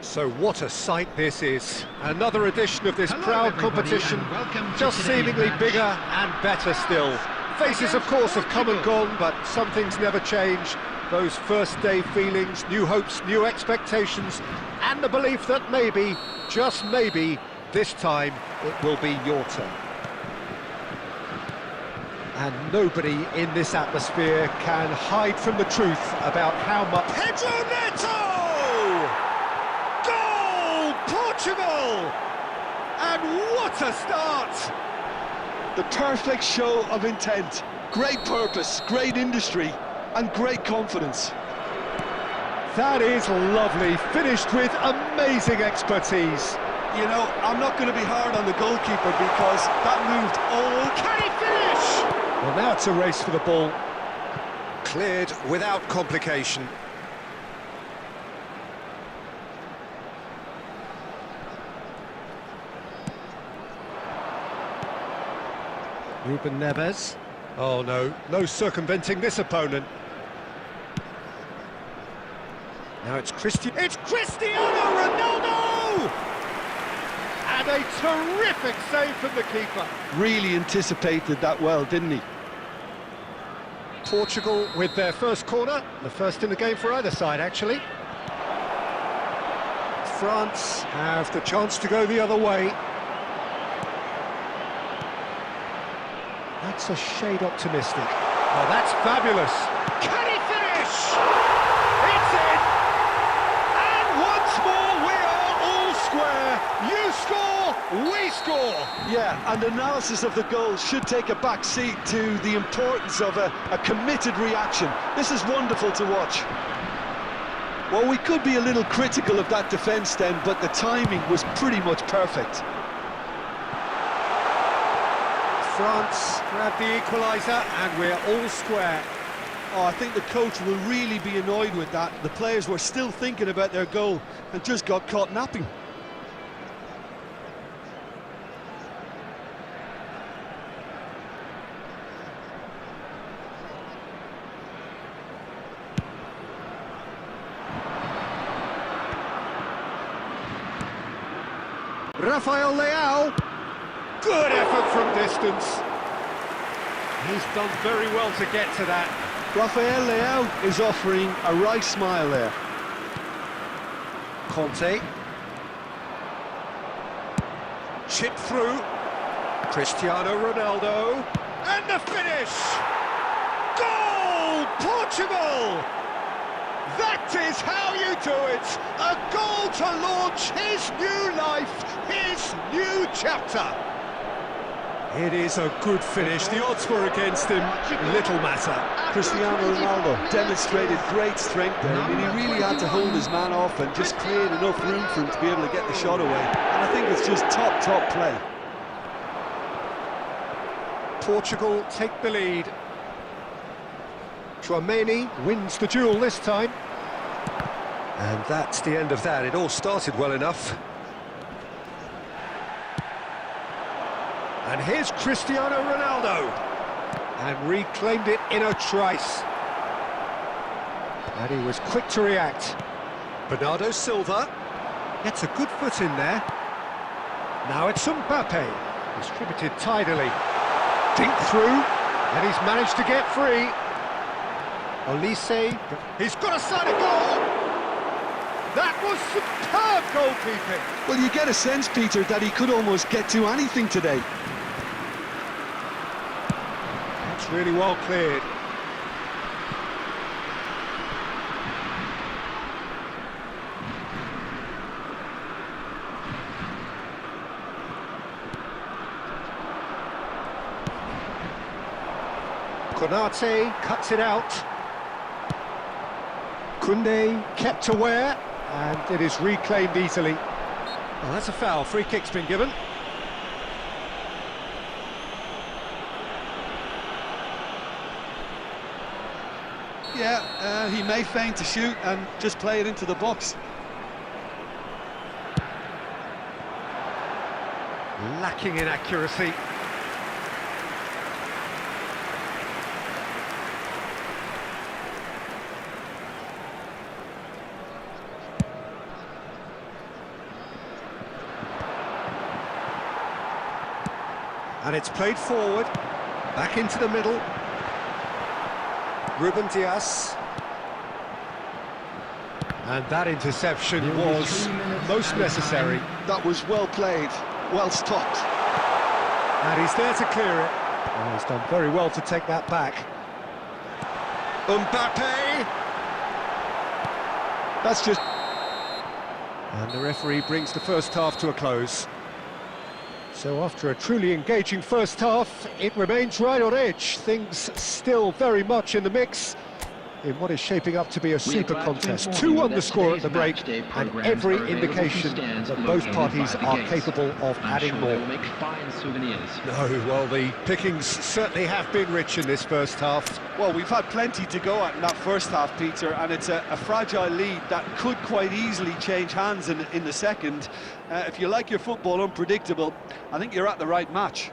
So what a sight this is. Another edition of this proud competition, just seemingly bigger and better still. Faces, of course, have come and gone, but some things never change. Those first day feelings, new hopes, new expectations, and the belief that maybe, just maybe, this time it will be your turn. And nobody in this atmosphere can hide from the truth about how much... Pedro Neto! Goal! Portugal! And what a start! The perfect show of intent. Great purpose, great industry, and great confidence. That is lovely, finished with amazing expertise. You know, I'm not going to be hard on the goalkeeper because that moved. Oh, can he finish? Well, now it's a race for the ball. Cleared without complication. Ruben Neves. Oh no, no circumventing this opponent. Now it's Cristiano Ronaldo! through! And a terrific save from the keeper. Really anticipated that well, didn't he? Portugal with their first corner, the first in the game for either side, actually. France have the chance to go the other way. That's a shade optimistic. Oh, that's fabulous. Can he finish? It's in! And once more we are all square. You score, we score. Yeah, and analysis of the goal should take a back seat to the importance of a committed reaction. This is wonderful to watch. Well, we could be a little critical of that defence then, but the timing was pretty much perfect. France grab the equaliser and we're all square. Oh, I think the coach will really be annoyed with that. The players were still thinking about their goal and just got caught napping. Rafael Leao. Good effort from distance. He's done very well to get to that. Rafael Leao is offering a right smile there. Conte. Chip through. Cristiano Ronaldo. And the finish! Goal! Portugal! That is how you do it! A goal to launch his new life, his new chapter. It is a good finish. The odds were against him. Little matter. Cristiano Ronaldo demonstrated great strength there. I mean, he really had to hold his man off and just create enough room for him to be able to get the shot away. And I think it's just top play. Portugal take the lead. Tchouaméni wins the duel this time. And that's the end of that. It all started well enough. And here's Cristiano Ronaldo. And reclaimed it in a trice. And he was quick to react. Bernardo Silva gets a good foot in there. Now it's Mbappe. Distributed tidily. Dink through. And he's managed to get free. Olise. He's got a side of goal. That was superb goalkeeping. Well, you get a sense, Peter, that he could almost get to anything today. That's really well cleared. Konate cuts it out. Koundé kept aware, and it is reclaimed easily. Well, that's a foul. Free kick's been given. Yeah, he may feign to shoot and just play it into the box. Lacking in accuracy. And it's played forward, back into the middle. Ruben Dias. And that interception was most necessary. That was well played, well stopped. And he's there to clear it. Oh, he's done very well to take that back. Mbappe! That's just... And the referee brings the first half to a close. So after a truly engaging first half, it remains right on edge. Things still very much in the mix in what is shaping up to be a super contest. 2-1 the score at the break, and every indication that both parties are capable of adding more. No, well, the pickings certainly have been rich in this first half. Well, we've had plenty to go at in that first half, Peter, and it's a fragile lead that could quite easily change hands in the second. If you like your football unpredictable, I think you're at the right match.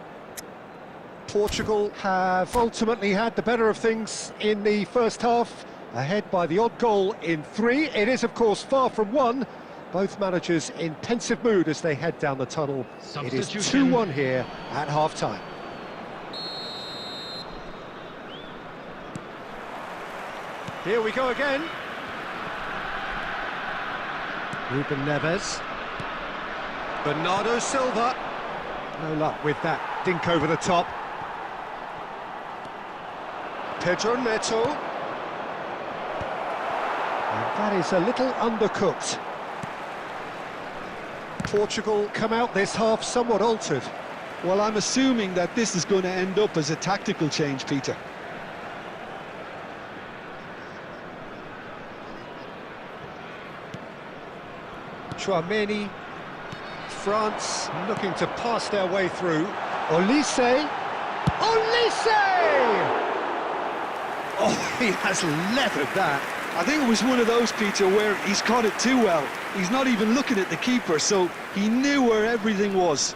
Portugal have ultimately had the better of things in the first half, ahead by the odd goal in 3. It is, of course, far from 1, Both managers in pensive mood as they head down the tunnel. It is 2-1 here at half-time. Here we go again. Ruben Neves. Bernardo Silva. No luck with that dink over the top. Pedro Neto. And that is a little undercooked. Portugal come out this half somewhat altered. Well, I'm assuming that this is going to end up as a tactical change, Peter. Chouameni. France looking to pass their way through. Olise! Olise! Oh, he has leathered that. I think it was one of those, Peter, where he's caught it too well. He's not even looking at the keeper, so he knew where everything was.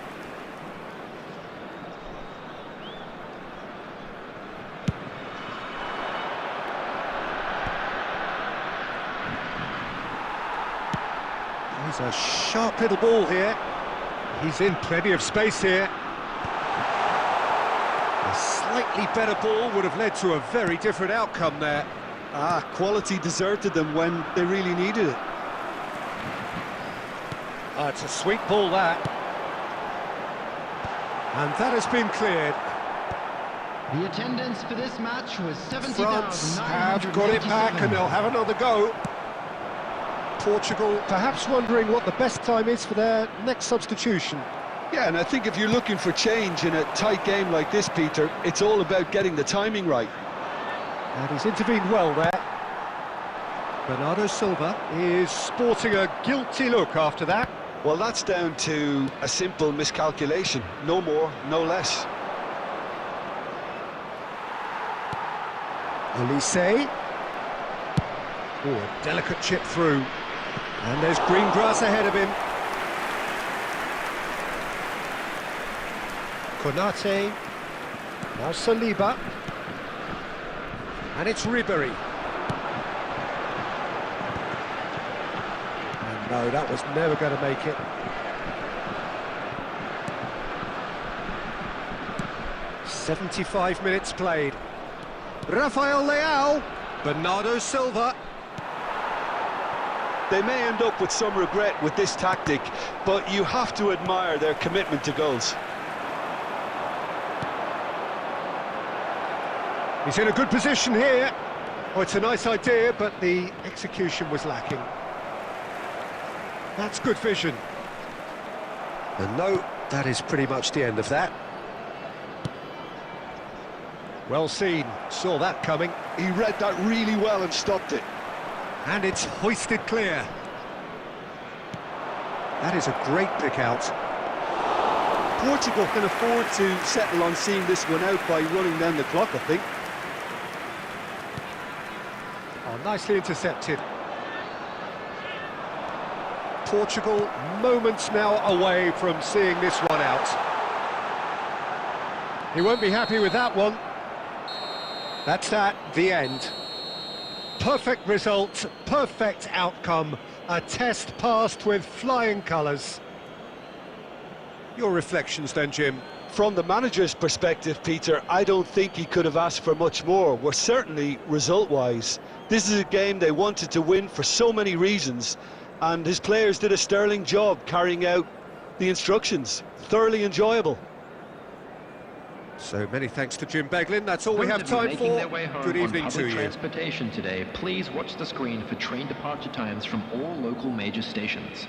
He's a sharp little ball here. He's in plenty of space here. A slightly better ball would have led to a very different outcome there. Quality deserted them when they really needed it. It's a sweet ball, that. And that has been cleared. The attendance for this match was 70,977. France have got it back and they'll have another go. Portugal perhaps wondering what the best time is for their next substitution. Yeah, and I think if you're looking for change in a tight game like this, Peter, it's all about getting the timing right. And he's intervened well there. Bernardo Silva is sporting a guilty look after that. Well, that's down to a simple miscalculation. No more, no less. Olise. Oh, a delicate chip through. And there's green grass ahead of him. Konate. Now Saliba. And it's Ribéry. And no, that was never going to make it. "75 minutes played. Rafael Leao. Bernardo Silva. They may end up with some regret with this tactic, but you have to admire their commitment to goals. He's in a good position here. Oh, it's a nice idea, but the execution was lacking. That's good vision. And no, that is pretty much the end of that. Well seen, saw that coming. He read that really well and stopped it. And it's hoisted clear. That is a great pick out. Portugal can afford to settle on seeing this one out by running down the clock, I think. Oh, nicely intercepted. Portugal moments now away from seeing this one out. He won't be happy with that one. That's that, the end. Perfect result, perfect outcome, a test passed with flying colours. Your reflections then, Jim? From the manager's perspective, Peter, I don't think he could have asked for much more. Well, certainly result-wise. This is a game they wanted to win for so many reasons, and his players did a sterling job carrying out the instructions. Thoroughly enjoyable. So many thanks to Jim Beglin. That's all we have time for. Good evening to you. Transportation today, please watch the screen for train departure times from all local major stations.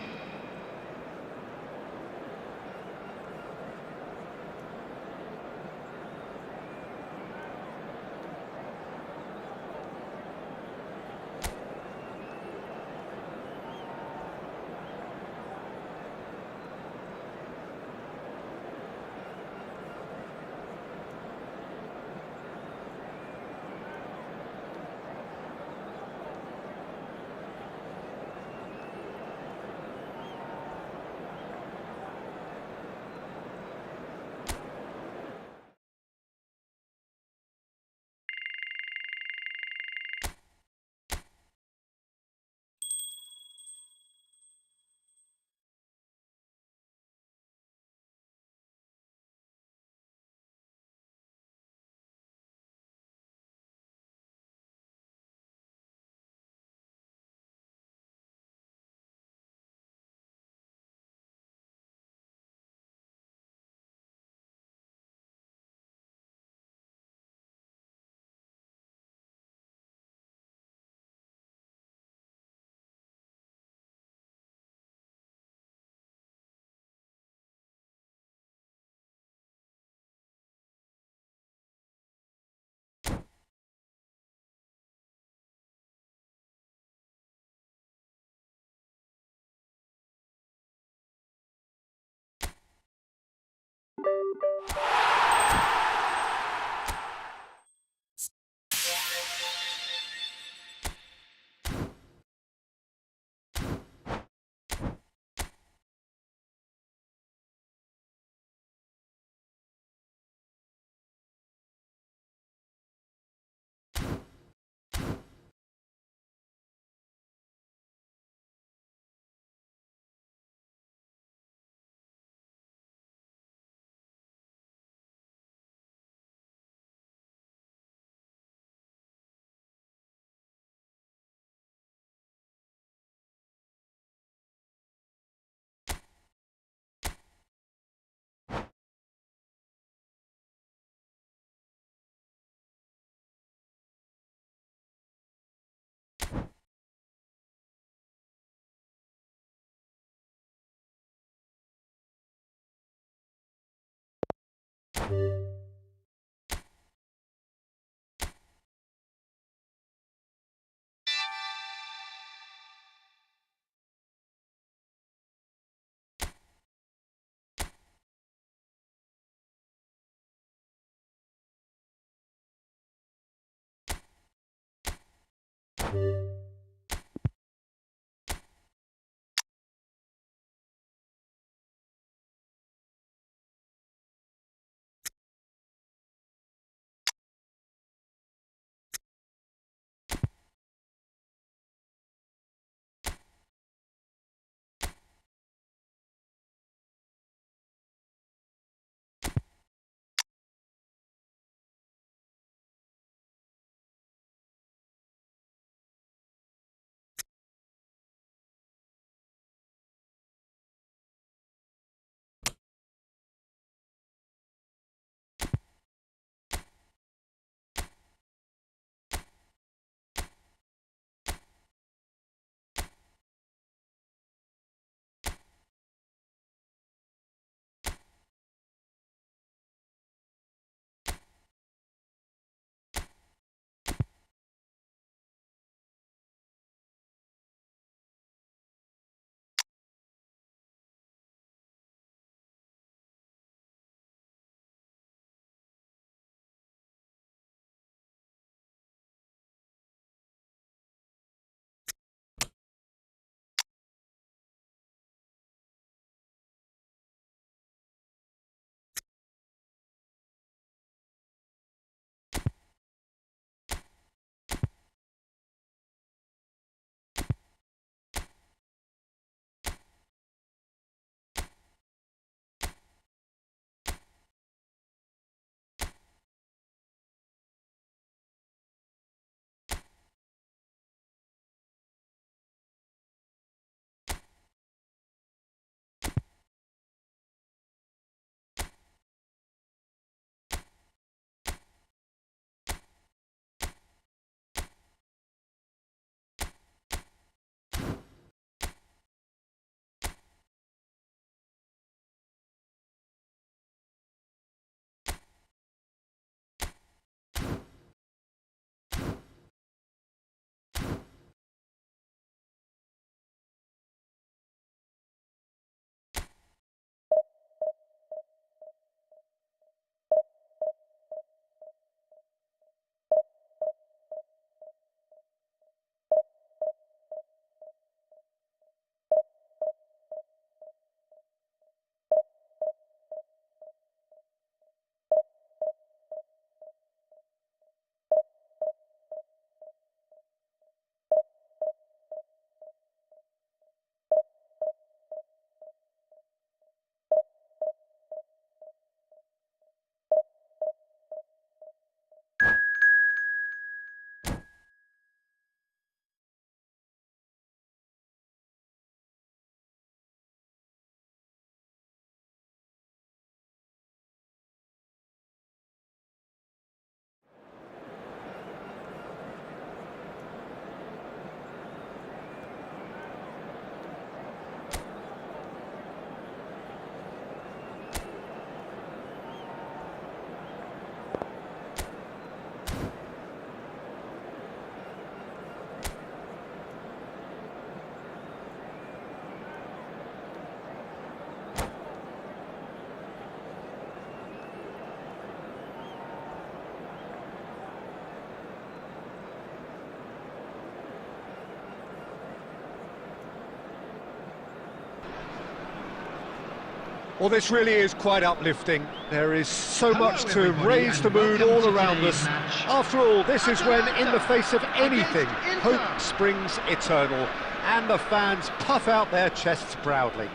Well, this really is quite uplifting. There is so much to raise the mood all around us. After all, this is when, in the face of anything, hope springs eternal, and the fans puff out their chests proudly.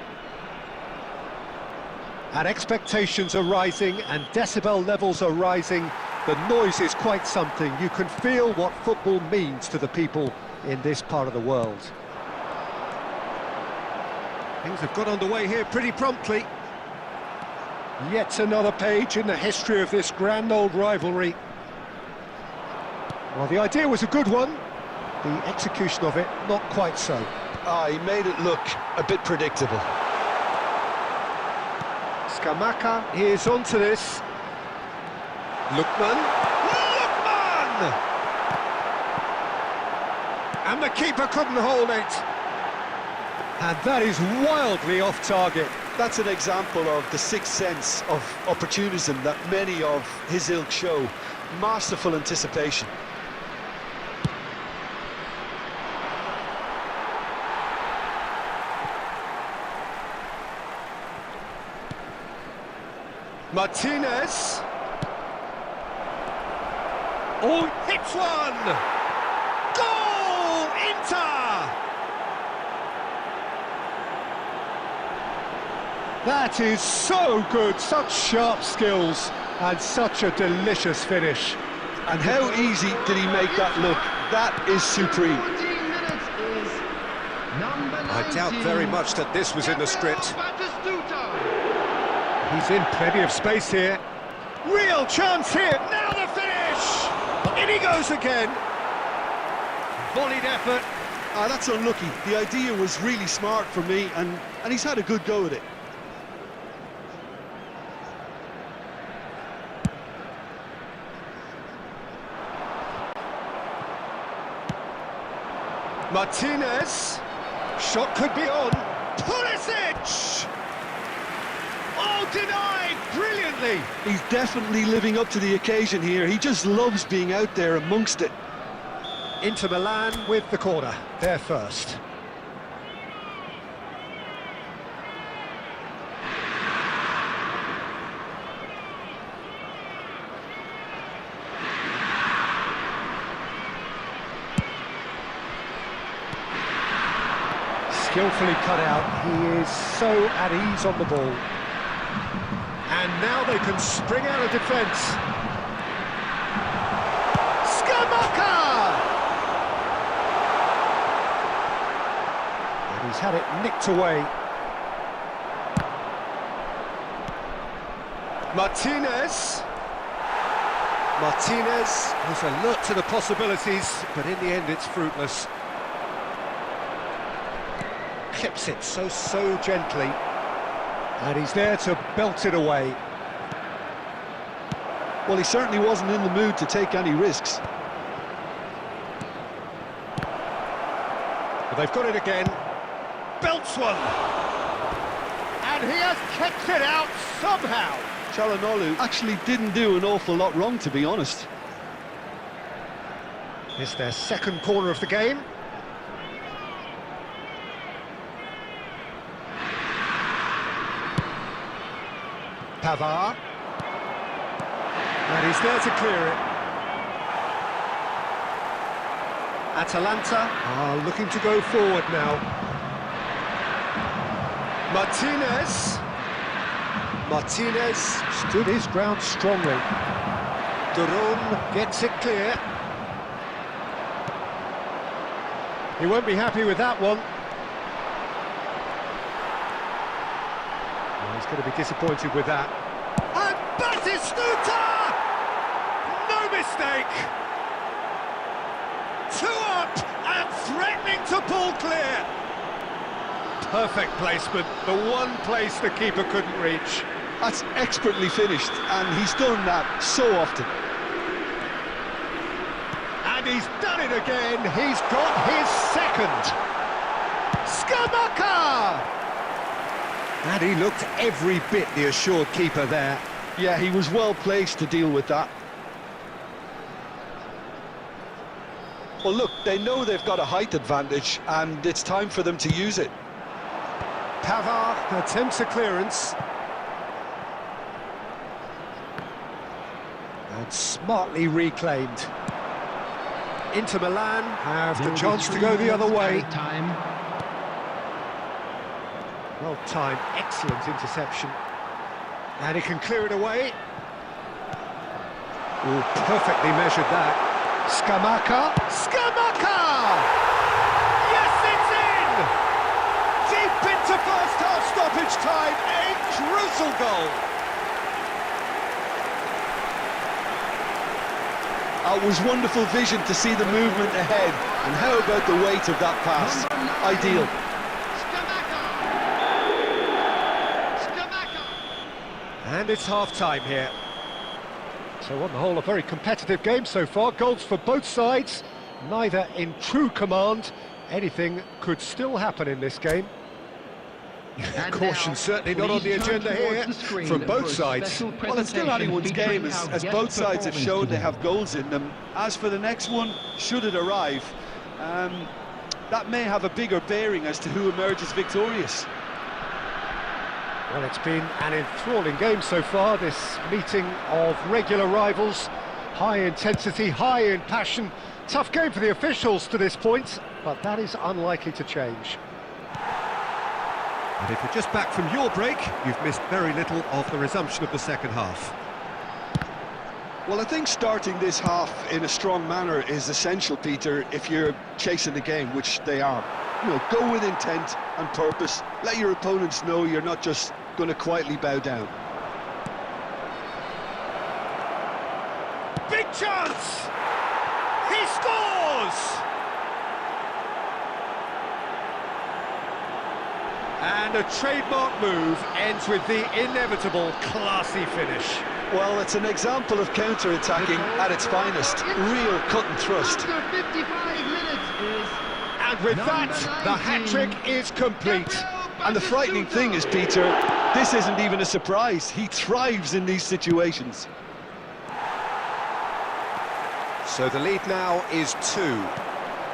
And expectations are rising, and decibel levels are rising. The noise is quite something. You can feel what football means to the people in this part of the world. Things have got underway here pretty promptly. Yet another page in the history of this grand old rivalry. Well, the idea was a good one. The execution of it, not quite so. He made it look a bit predictable. Scamacca is onto this. Lookman. And the keeper couldn't hold it. And that is wildly off target. That's an example of the sixth sense of opportunism that many of his ilk show. Masterful anticipation. Martinez. Oh, hits one! Goal! Inter! That is so good, such sharp skills, and such a delicious finish. And how easy did he make that look? That is supreme. I doubt very much that this was in the script. He's in plenty of space here. Real chance here, now the finish! In he goes again. Volleyed effort. That's unlucky. The idea was really smart for me, and he's had a good go at it. Martinez. Shot could be on. Pulisic! Oh, denied brilliantly. He's definitely living up to the occasion here. He just loves being out there amongst it. Inter Milan with the corner. They're first. Skillfully cut out. He is so at ease on the ball. And now they can spring out of defence. Skamaka! And he's had it nicked away. Martinez. Martinez was alert to the possibilities, but in the end it's fruitless. Clips it so gently. And he's there to belt it away. Well, he certainly wasn't in the mood to take any risks. But they've got it again. Belts one. And he has kept it out somehow. Çalhanoğlu actually didn't do an awful lot wrong, to be honest. It's their second corner of the game. Pavard. And he's there to clear it. Atalanta are looking to go forward now. Martinez. Martinez stood his ground strongly. Duron gets it clear. He won't be happy with that one. Well, he's going to be disappointed with that. And Batistuta! No mistake! 2 up and threatening to pull clear. Perfect placement, the one place the keeper couldn't reach. That's expertly finished, and he's done that so often. And he's done it again, he's got his second. Skamaka! And he looked every bit the assured keeper there. Yeah, he was well placed to deal with that. Well, look, they know they've got a height advantage, and it's time for them to use it. Pavard attempts a clearance. And smartly reclaimed. Inter Milan have the chance to go the other way. Well timed, excellent interception. And he can clear it away. Oh, perfectly measured that. Skamaka. Skamaka! Yes, it's in! Deep into first half stoppage time, a crucial goal. It was wonderful vision to see the movement ahead, and how about the weight of that pass? Ideal. And it's half-time here. So on the whole, a very competitive game so far. Goals for both sides, neither in true command. Anything could still happen in this game. Caution certainly not on the agenda here from both sides. Well, it's still anyone's game, as both sides have shown they have goals in them. As for the next one, should it arrive, that may have a bigger bearing as to who emerges victorious. Well, it's been an enthralling game so far, this meeting of regular rivals. High intensity, high in passion. Tough game for the officials to this point, but that is unlikely to change. And if you're just back from your break, you've missed very little of the resumption of the second half. Well, I think starting this half in a strong manner is essential, Peter, if you're chasing the game, which they are. You know, go with intent and purpose. Let your opponents know you're not just going to quietly bow down. Big chance! He scores! And a trademark move ends with the inevitable classy finish. Well, it's an example of counter-attacking at its finest. Real cut and thrust. After 55 minutes is... And with that, the hat-trick is complete. And the frightening thing is, Peter, this isn't even a surprise. He thrives in these situations. So the lead now is 2.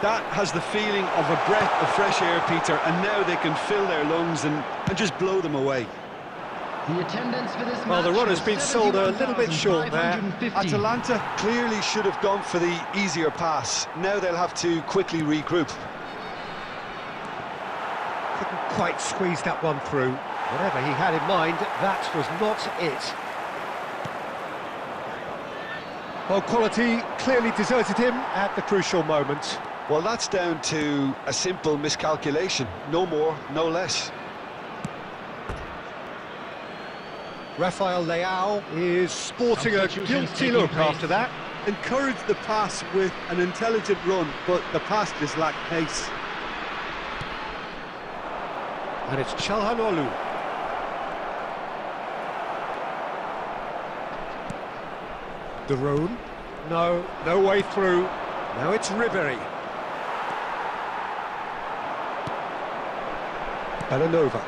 That has the feeling of a breath of fresh air, Peter, and now they can fill their lungs and just blow them away. The attendance for this match. Well, the run has been sold a little bit short there. Atalanta clearly should have gone for the easier pass. Now they'll have to quickly regroup. Couldn't quite squeeze that one through. Whatever he had in mind, that was not it. Well, quality clearly deserted him at the crucial moment. Well, that's down to a simple miscalculation. No more, no less. Rafael Leao is sporting a guilty look after that. Encouraged the pass with an intelligent run, but the pass just lacked pace. And it's Çalhanoğlu. De Roon. No way through. Now it's Ribery. Belanova.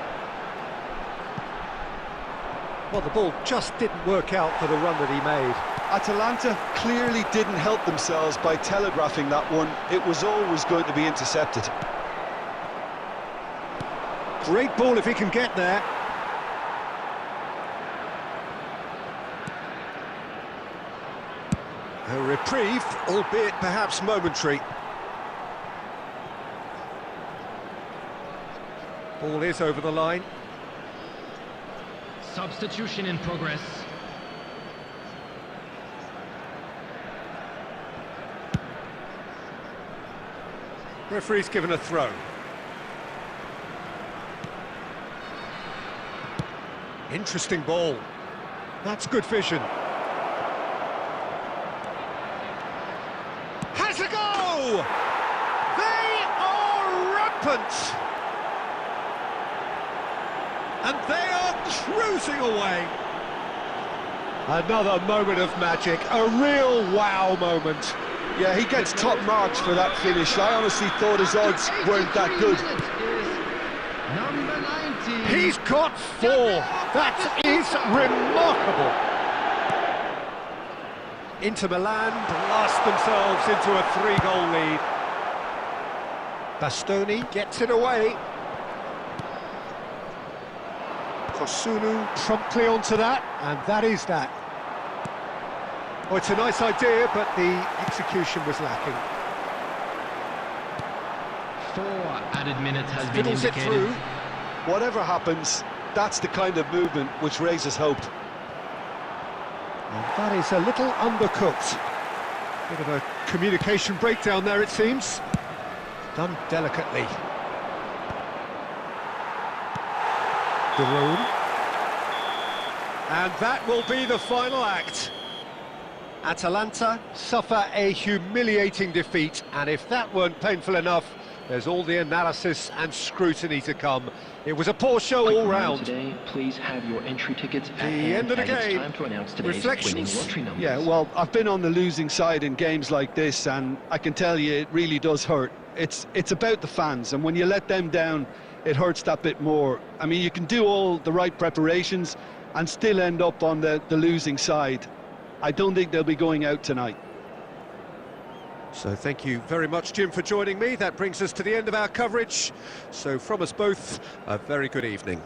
Well, the ball just didn't work out for the run that he made. Atalanta clearly didn't help themselves by telegraphing that one. It was always going to be intercepted. Great ball if he can get there. A reprieve, albeit perhaps momentary. Ball is over the line. Substitution in progress. Referee's given a throw. Interesting ball. That's good vision. Has a go! They are rampant! And they are cruising away. Another moment of magic, a real wow moment. Yeah, he gets top marks for that finish. I honestly thought his odds weren't that good. Number 19. He's got 4. That is remarkable. Inter Milan blast themselves into a 3-goal lead. Bastoni gets it away. Kosunu promptly onto that, and that is that. Oh, it's a nice idea, but the execution was lacking. 4 added minutes has been Fiddles it indicated. through. Whatever happens, that's the kind of movement which raises hope. And that is a little undercooked. Bit of a communication breakdown there, it seems. Done delicately. De Roon. And that will be the final act. Atalanta suffer a humiliating defeat, and if that weren't painful enough, There's all the analysis and scrutiny to come. It was a poor show all round. Today, please have your entry tickets at The hand, end of the as it's game. time to announce today's Reflections? winning lottery numbers. Yeah, well, I've been on the losing side in games like this, and I can tell you it really does hurt. It's about the fans, and when you let them down, it hurts that bit more. I mean, you can do all the right preparations and still end up on the losing side. I don't think they'll be going out tonight. So thank you very much, Jim, for joining me. That brings us to the end of our coverage. So from us both, a very good evening.